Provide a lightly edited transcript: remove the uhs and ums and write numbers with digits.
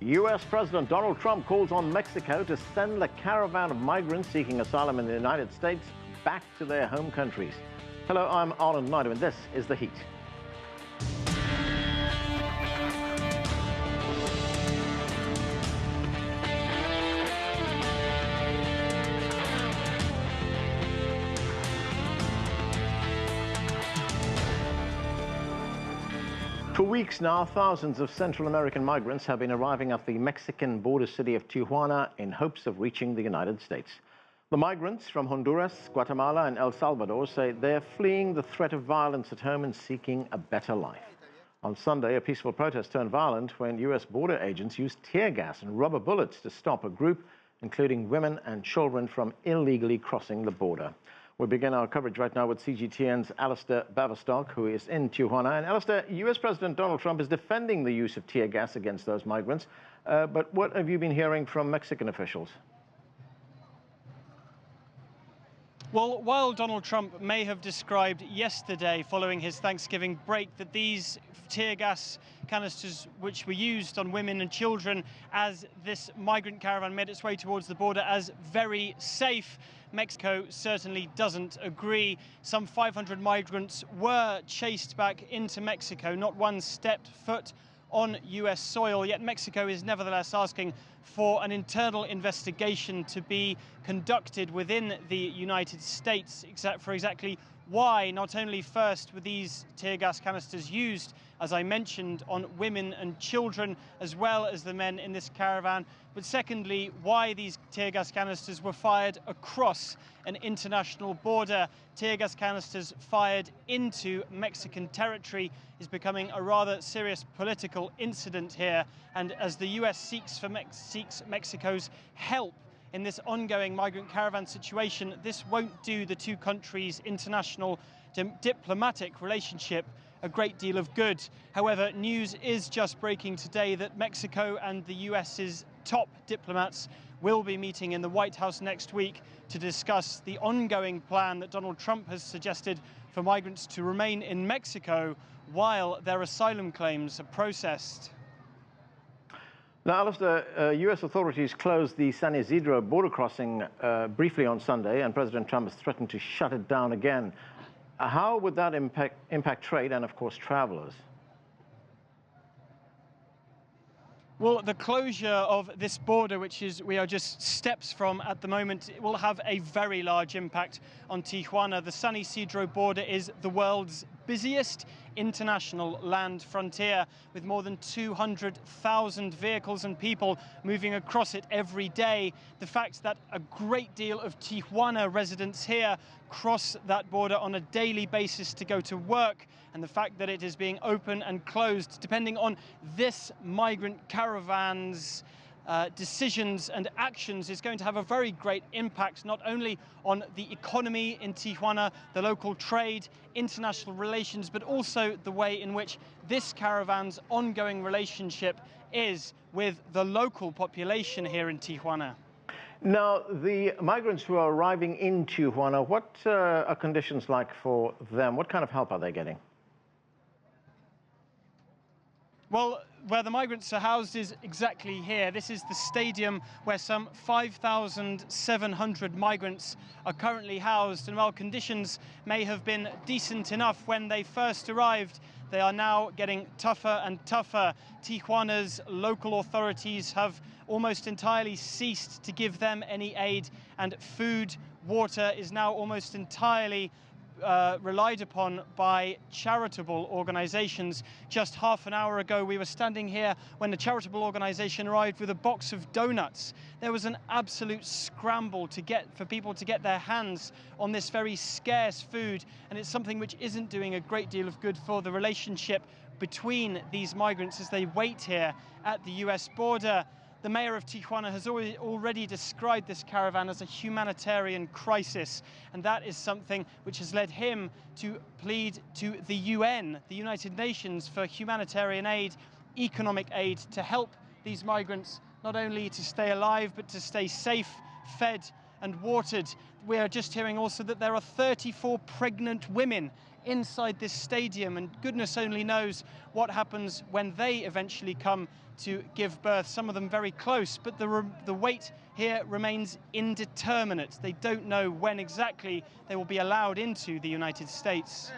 U.S. President Donald Trump calls on Mexico to send the caravan of migrants seeking asylum in the United States back to their home countries. Hello, I'm Arnold Naidu, and this is The Heat. For weeks now, thousands of Central American migrants have been arriving at the Mexican border city of Tijuana in hopes of reaching the United States. The migrants from Honduras, Guatemala and El Salvador say they're fleeing the threat of violence at home and seeking a better life. On Sunday, a peaceful protest turned violent when U.S. border agents used tear gas and rubber bullets to stop a group, including women and children, from illegally crossing the border. We begin our coverage right now with CGTN's Alasdair Baverstock, who is in Tijuana. And Alasdair, U.S. President Donald Trump is defending the use of tear gas against those migrants. But what have you been hearing from Mexican officials? Well, while Donald Trump may have described yesterday, following his Thanksgiving break, that these tear gas canisters which were used on women and children as this migrant caravan made its way towards the border as very safe, Mexico certainly doesn't agree. Some 500 migrants were chased back into Mexico. Not one stepped foot on U.S. soil, yet Mexico is nevertheless asking for an internal investigation to be conducted within the United States for exactly why not only first were these tear gas canisters used, as I mentioned, on women and children as well as the men in this caravan, but secondly, why these tear gas canisters were fired across an international border. Tear gas canisters fired into Mexican territory is becoming a rather serious political incident here, and as the US seeks Mexico's help in this ongoing migrant caravan situation, this won't do the two countries' international diplomatic relationship a great deal of good. However, news is just breaking today that Mexico and the US's top diplomats will be meeting in the White House next week to discuss the ongoing plan that Donald Trump has suggested for migrants to remain in Mexico while their asylum claims are processed. Now, Alasdair, U.S. authorities closed the San Isidro border crossing briefly on Sunday, and President Trump has threatened to shut it down again. How would that impact trade and, of course, travelers? Well, the closure of this border, we are just steps from at the moment, it will have a very large impact on Tijuana. The San Isidro border is the world's busiest international land frontier, with more than 200,000 vehicles and people moving across it every day. The fact that a great deal of Tijuana residents here cross that border on a daily basis to go to work, and the fact that it is being open and closed depending on this migrant caravan's decisions and actions is going to have a very great impact, not only on the economy in Tijuana, the local trade, international relations, but also the way in which this caravan's ongoing relationship is with the local population here in Tijuana. Now, the migrants who are arriving in Tijuana, what are conditions like for them? What kind of help are they getting? Well, where the migrants are housed is exactly here. This is the stadium where some 5,700 migrants are currently housed. And while conditions may have been decent enough when they first arrived, they are now getting tougher and tougher. Tijuana's local authorities have almost entirely ceased to give them any aid, and food, water is now almost entirely relied upon by charitable organizations. Just half an hour ago, we were standing here when the charitable organization arrived with a box of donuts. There was an absolute scramble for people to get their hands on this very scarce food, and it's something which isn't doing a great deal of good for the relationship between these migrants as they wait here at the US border. The mayor of Tijuana has already described this caravan as a humanitarian crisis, and that is something which has led him to plead to the UN, the United Nations, for humanitarian aid, economic aid, to help these migrants not only to stay alive, but to stay safe, fed and watered. We are just hearing also that there are 34 pregnant women inside this stadium, and goodness only knows what happens when they eventually come to give birth, some of them very close, but the wait here remains indeterminate. They don't know when exactly they will be allowed into the United States.